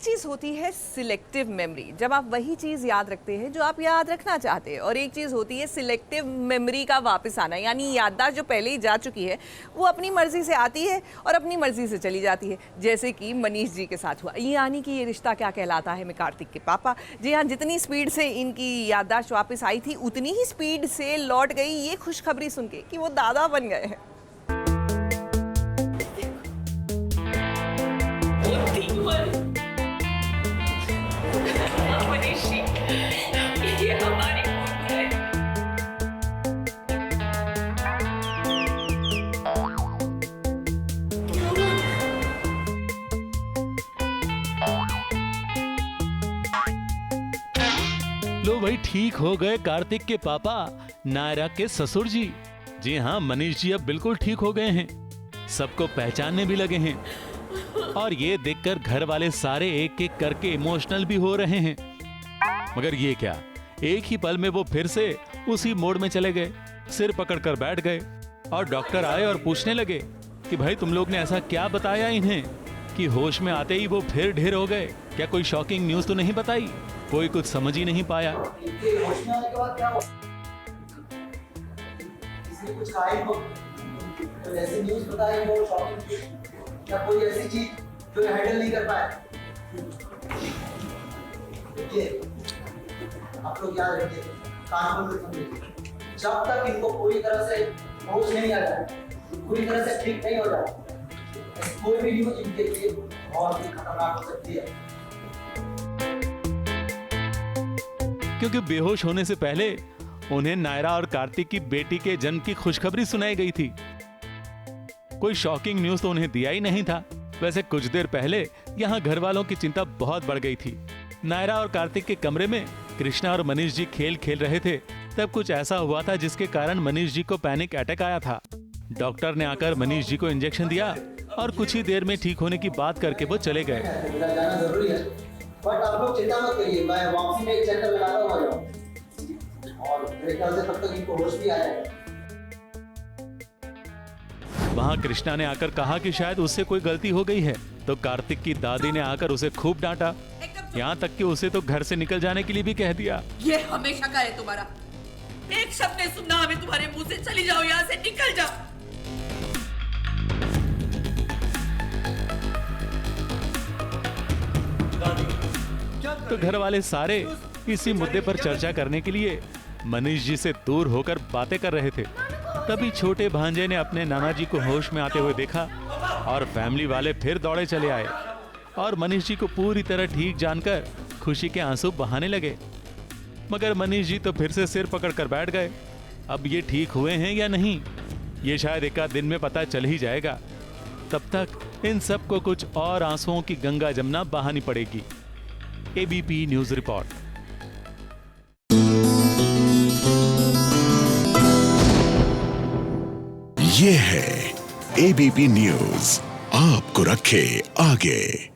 चीज़ होती है selective memory, जब आप वही चीज़ याद रखते हैं जो आप याद रखना चाहते हैं, और एक चीज़ होती है सिलेक्टिव मेमोरी का वापस आना, यानी याददाश्त जो पहले ही जा चुकी है वो अपनी मर्जी से आती है और अपनी मर्जी से चली जाती है, जैसे कि मनीष जी के साथ हुआ। यानी कि ये रिश्ता क्या कहलाता है में कार्तिक के पापा। जी हाँ, जितनी स्पीड से इनकी याददाश्त वापस आई थी उतनी ही स्पीड से लौट गई ये खुशखबरी सुन के कि वो दादा बन गए हैं। लो भाई, ठीक हो गए कार्तिक के पापा, नायरा के ससुर जी। जी हाँ, मनीष जी अब बिल्कुल ठीक हो गए हैं, सबको पहचानने भी लगे हैं। और ये देखकर घर वाले सारे एक एक करके इमोशनल भी हो रहे हैं। मगर ये क्या, एक ही पल में वो फिर से उसी मोड में चले गए, सिर पकड़कर बैठ गए। और डॉक्टर आए और पूछने लगे कि भाई तुम लोग ने ऐसा क्या बताया इन्हें कि होश में आते ही वो फिर ढेर हो गए। क्या कोई शॉकिंग न्यूज तो नहीं बताई? कोई कुछ समझ ही नहीं पाया। कुछ ऐसी न्यूज़ बताई हो शॉकिंग, या कोई ऐसी चीज जो हैंडल नहीं कर पाए। देखिए, आप लोग याद रखिए, कान खोल कर समझिए, जब तक इनको पूरी तरह से होश नहीं आ जाए, पूरी तरह से ठीक नहीं हो जाए, कोई भी न्यूज़ इनके लिए बहुत ही खतरनाक हो सकती है। क्योंकि बेहोश होने से पहले उन्हें नायरा और कार्तिक की बेटी के जन्म की खुशखबरी सुनाई गई थी। कोई शॉकिंग न्यूज तो उन्हें दिया ही नहीं था। वैसे कुछ देर पहले यहाँ घर वालों की चिंता बहुत बढ़ गई थी। नायरा और कार्तिक के कमरे में कृष्णा और मनीष जी खेल खेल रहे थे, तब कुछ ऐसा हुआ था जिसके कारण मनीष जी को पैनिक अटैक आया था। डॉक्टर ने आकर मनीष जी को इंजेक्शन दिया और कुछ ही देर में ठीक होने की बात करके वो चले गए। जाना जरूरी है, बट आप लोग चिंता मत करिए, मैं वापसी में एक चक्कर लगाता हुआ जाऊँ और मेरे ख्याल से तब तक इनको होश भी आ जाएगा। वहाँ कृष्णा ने आकर कहा कि शायद उससे कोई गलती हो गई है, तो कार्तिक की दादी ने आकर उसे खूब डांटा, यहाँ तक कि उसे तो घर से निकल जाने के लिए भी कह दिया। ये हमेशा का है तुम्हारा, एक शब्द नहीं सुनना हमें तुम्हारे मुंह से। चली जाओ यहाँ से, निकल जाओ। तो घर वाले सारे इसी मुद्दे पर चर्चा करने के लिए मनीष जी से दूर होकर बातें कर रहे थे। तभी छोटे भांजे ने अपने नाना जी को होश में आते हुए देखा और फैमिली वाले फिर दौड़े चले आए और मनीष जी को पूरी तरह ठीक जानकर खुशी के आंसू बहाने लगे। मगर मनीष जी तो फिर से सिर पकड़कर बैठ गए। अब ये ठीक हुए हैं या नहीं, ये शायद एक आध दिन में पता चल ही जाएगा। तब तक इन सबको कुछ और आंसुओं की गंगा जमुना बहानी पड़ेगी। ABP news report. ये है एबीपी न्यूज, आपको रखे आगे।